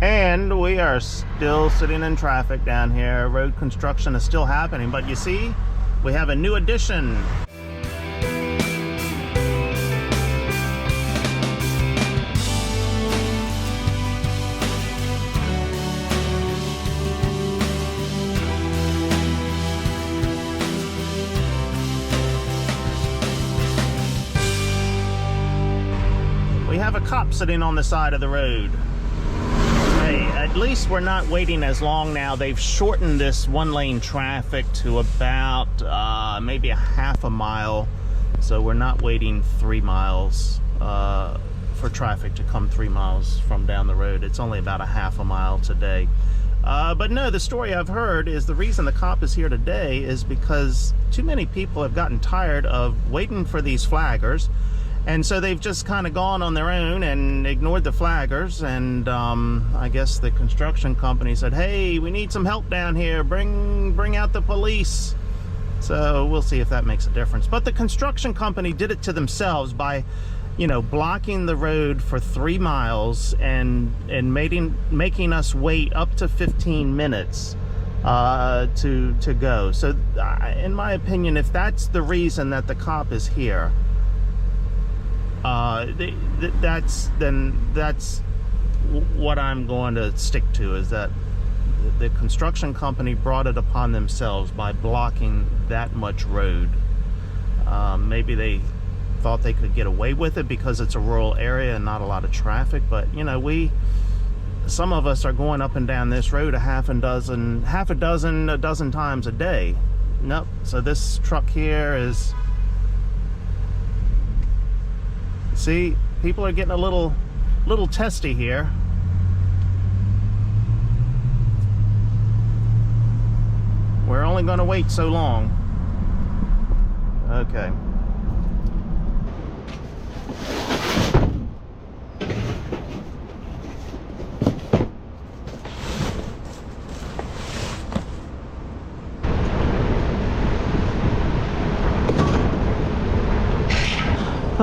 And we are still sitting in traffic down here. Road construction is still happening, but you see, we have a new addition. We have a cop sitting on the side of the road. Hey, at least we're not waiting as long now. They've shortened this one-lane traffic to about maybe a half a mile. So we're not waiting 3 miles for traffic to come 3 miles from down the road. It's only about a half a mile today. But no, the story I've heard is the reason the cop is here today is because too many people have gotten tired of waiting for these flaggers. And so they've just kind of gone on their own and ignored the flaggers. And I guess the construction company said, hey, we need some help down here. Bring out the police. So we'll see if that makes a difference. But the construction company did it to themselves by, you know, blocking the road for 3 miles and making us wait up to 15 minutes to go. So in my opinion, if that's the reason that the cop is here, that's what I'm going to stick to, is that the construction company brought it upon themselves by blocking that much road. Maybe they thought they could get away with it because it's a rural area and not a lot of traffic, but you know, some of us are going up and down this road a dozen times a day. Nope. So this truck here is, see, people are getting a little testy here. We're only going to wait so long. Okay.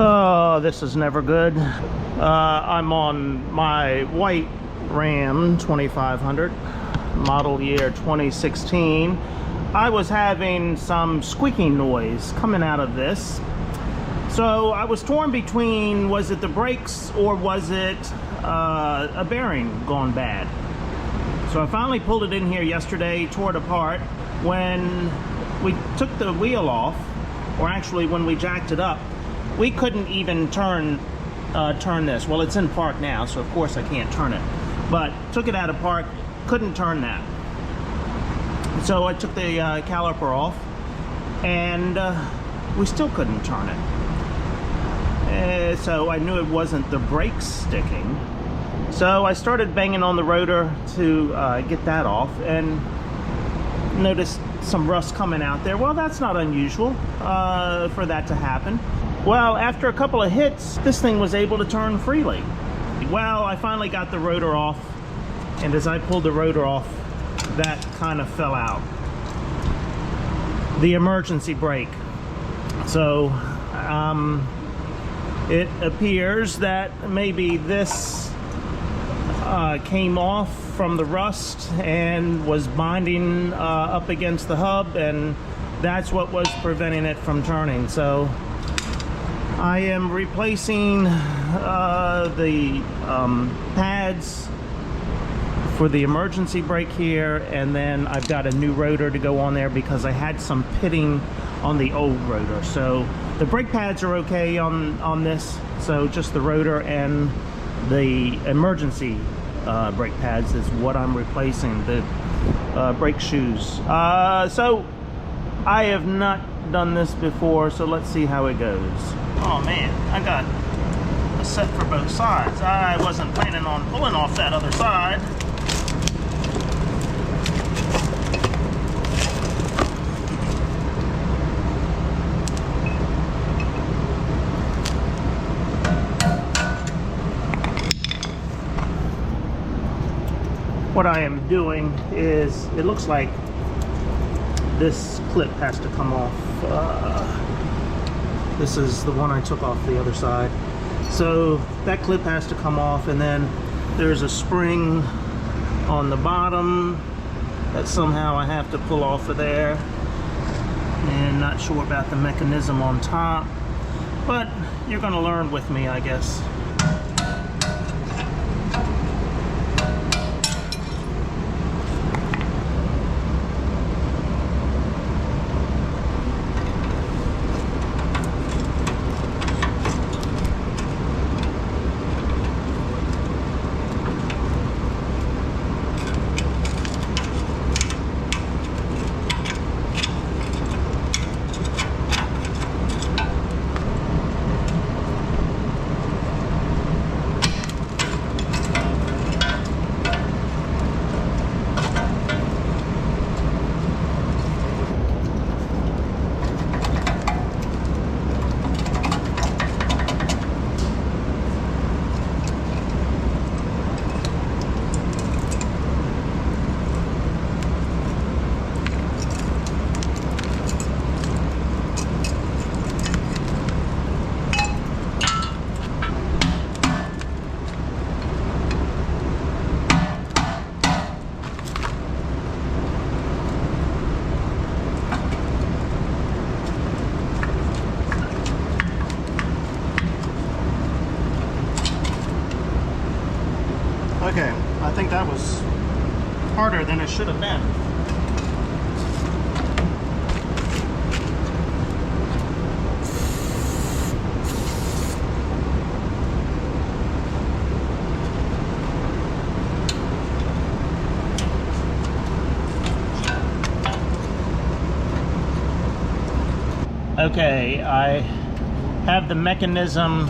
Oh, this is never good. I'm on my white Ram 2500, model year 2016. I was having some squeaking noise coming out of this. So I was torn between, was it the brakes or was it a bearing gone bad? So I finally pulled it in here yesterday, tore it apart. When we took the wheel off, or actually when we jacked it up, we couldn't even turn this. Well, it's in park now, so of course I can't turn it. But took it out of park, couldn't turn that. So I took the caliper off, and we still couldn't turn it. So I knew it wasn't the brakes sticking. So I started banging on the rotor to get that off, and noticed some rust coming out there. Well, that's not unusual for that to happen. Well, after a couple of hits, this thing was able to turn freely. Well, I finally got the rotor off, and as I pulled the rotor off, that kind of fell out. The emergency brake. So, it appears that maybe this came off from the rust and was binding up against the hub, and that's what was preventing it from turning. So I am replacing the pads for the emergency brake here, and then I've got a new rotor to go on there because I had some pitting on the old rotor. So the brake pads are okay on this, so just the rotor and the emergency brake pads is what I'm replacing, the brake shoes. So I have not done this before, so let's see how it goes. Oh man, I got a set for both sides. I wasn't planning on pulling off that other side. What I am doing is, it looks like this clip has to come off. This is the one I took off the other side. So that clip has to come off, and then there's a spring on the bottom that somehow I have to pull off of there, and not sure about the mechanism on top, but you're going to learn with me, I guess. Okay, I think that was harder than it should have been. Okay, I have the mechanism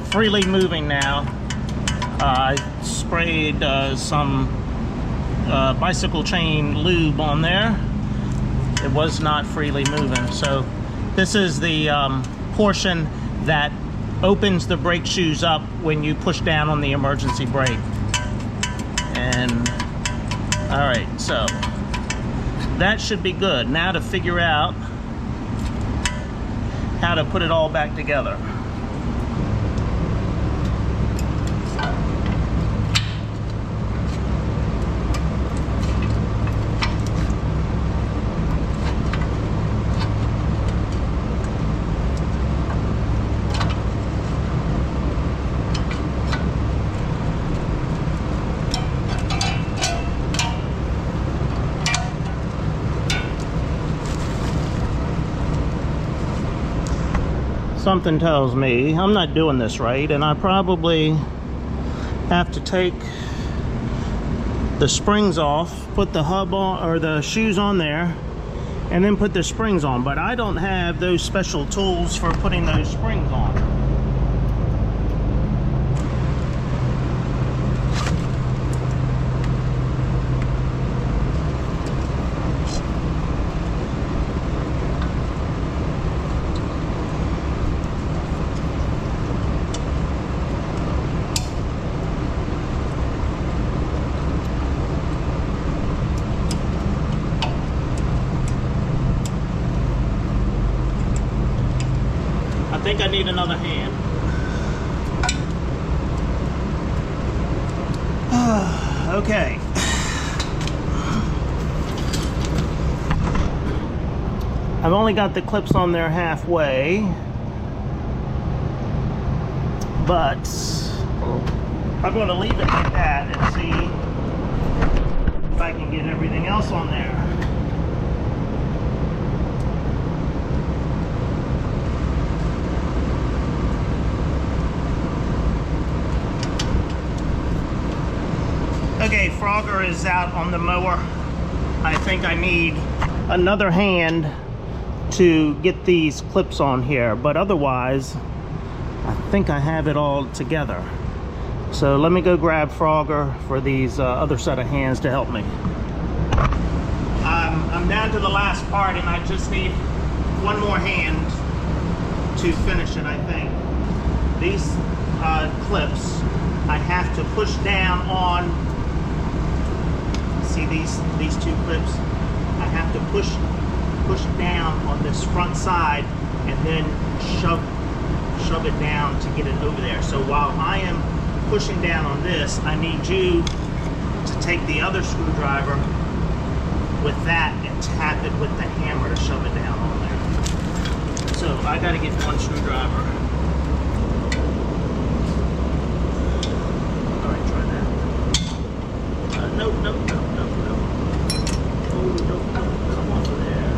freely moving now. I sprayed some bicycle chain lube on there. It was not freely moving. So this is the portion that opens the brake shoes up when you push down on the emergency brake. And all right, so that should be good. Now to figure out how to put it all back together. Something tells me I'm not doing this right, and I probably have to take the springs off, put the hub on, or the shoes on there, and then put the springs on. But I don't have those special tools for putting those springs on. I think I need another hand. Okay. I've only got the clips on there halfway, but I'm going to leave it like that and see if I can get everything else on there. Okay, Frogger is out on the mower. I think I need another hand to get these clips on here, but otherwise I think I have it all together. So let me go grab Frogger for these other set of hands to help me. I'm down to the last part, and I just need one more hand to finish it, I think. These clips I have to push down on. See these two clips? I have to push down on this front side and then shove it down to get it over there. So while I am pushing down on this, I need you to take the other screwdriver with that and tap it with the hammer to shove it down on there. So I got to get one screwdriver. All right, try that. Nope. Oh, nope. Come off of there.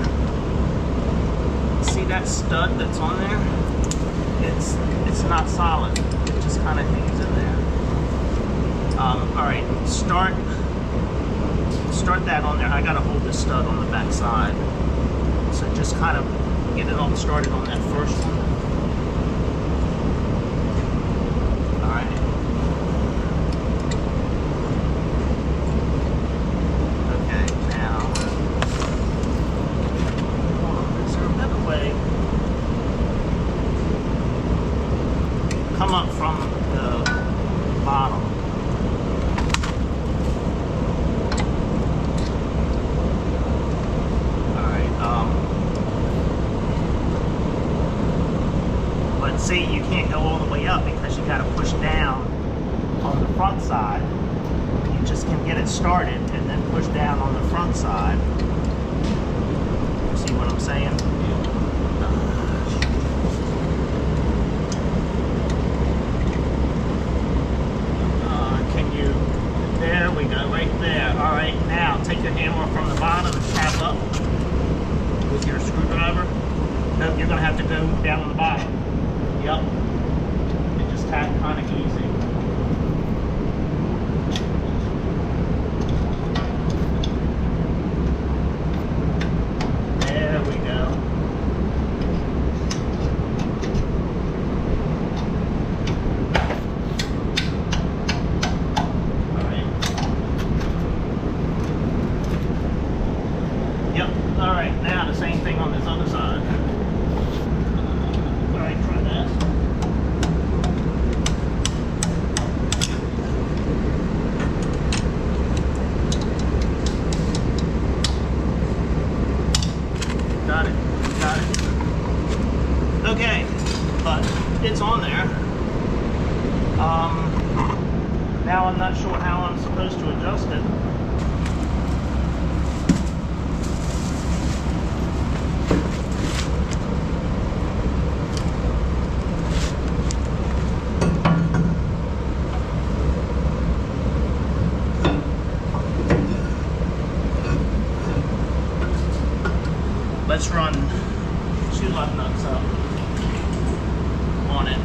See that stud that's on there? It's not solid. It just kind of hangs in there. All right, start that on there. I gotta hold this stud on the back side. So just kind of get it all started on that first one. All right. Okay, now, hold on, is there a better way? Come up from the bottom. But see, you can't go all the way up because you got to push down on the front side. You just can get it started and then push down on the front side. See what I'm saying? Can you? There we go, right there. All right, now take your hammer from the bottom and tap up with your screwdriver. No, you're going to have to go down on the bottom. Yep. And just tap kind of easy. There we go. All right. Yep. All right. Now the same thing on this other side. All right. Try that. Got it. Okay, but it's on there. Now I'm not sure how I'm supposed to adjust it. Let's run 2 lug nuts up on it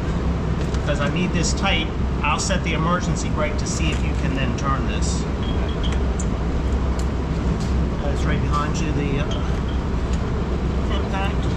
because I need this tight. I'll set the emergency brake to see if you can then turn this. It's right behind you, the impact.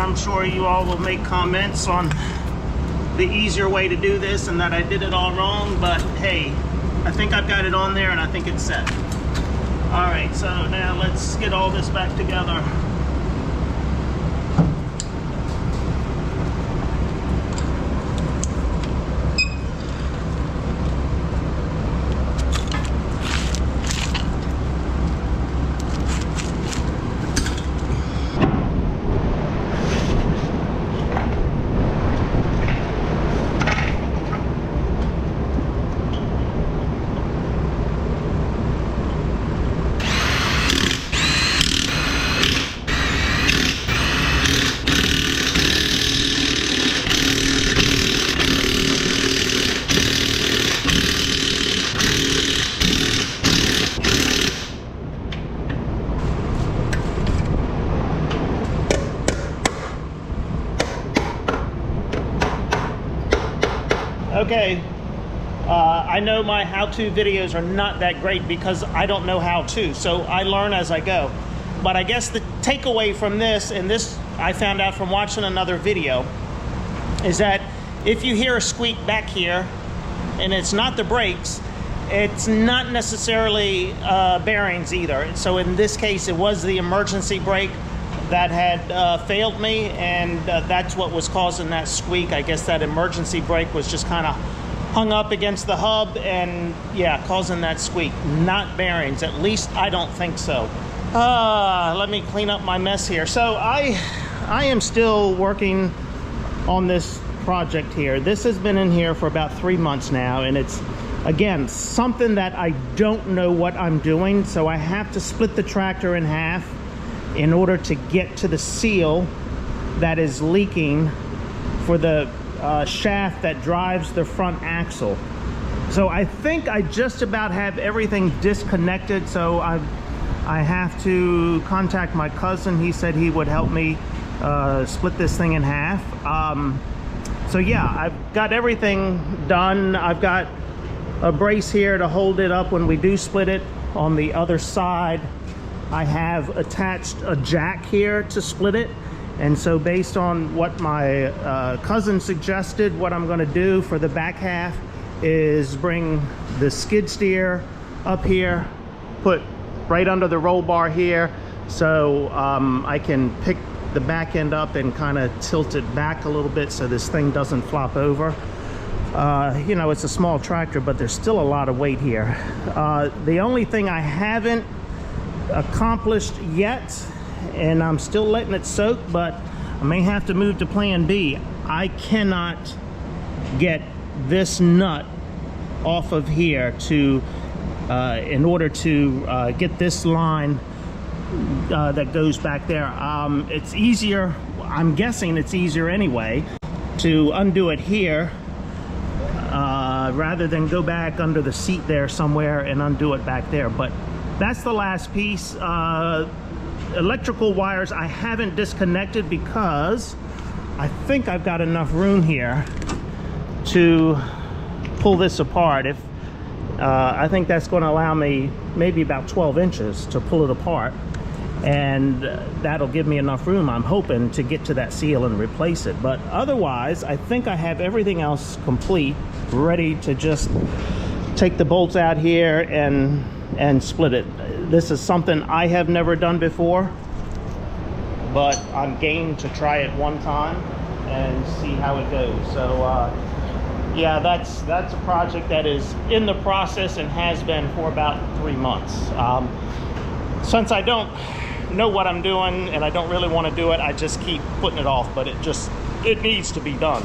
I'm sure you all will make comments on the easier way to do this and that I did it all wrong, but hey, I think I've got it on there and I think it's set. All right, so now let's get all this back together. Okay, I know my how-to videos are not that great because I don't know how to, so I learn as I go. But I guess the takeaway from this, and this I found out from watching another video, is that if you hear a squeak back here and it's not the brakes, it's not necessarily bearings either. So in this case, it was the emergency brake that had failed me, and that's what was causing that squeak. I guess that emergency brake was just kind of hung up against the hub and yeah, causing that squeak. Not bearings, at least I don't think so. Let me clean up my mess here. So I am still working on this project here. This has been in here for about 3 months now, and it's again something that I don't know what I'm doing, so I have to split the tractor in half in order to get to the seal that is leaking for the shaft that drives the front axle. So I think I just about have everything disconnected, so I have to contact my cousin. He said he would help me split this thing in half. So yeah, I've got everything done. I've got a brace here to hold it up when we do split it. On the other side, I have attached a jack here to split it. And so based on what my cousin suggested, what I'm gonna do for the back half is bring the skid steer up here, put right under the roll bar here, so I can pick the back end up and kind of tilt it back a little bit so this thing doesn't flop over. You know, it's a small tractor, but there's still a lot of weight here. The only thing I haven't accomplished yet, and I'm still letting it soak, but I may have to move to plan B. I cannot get this nut off of here to in order to get this line that goes back there. It's easier, I'm guessing it's easier anyway, to undo it here rather than go back under the seat there somewhere and undo it back there. But that's the last piece. Electrical wires I haven't disconnected because I think I've got enough room here to pull this apart. If I think that's going to allow me maybe about 12 inches to pull it apart, and that'll give me enough room, I'm hoping, to get to that seal and replace it. But otherwise, I think I have everything else complete, ready to just take the bolts out here and split it. This is something I have never done before, but I'm game to try it one time and see how it goes. So yeah, that's a project that is in the process and has been for about 3 months. Since I don't know what I'm doing and I don't really want to do it, I just keep putting it off, but it needs to be done.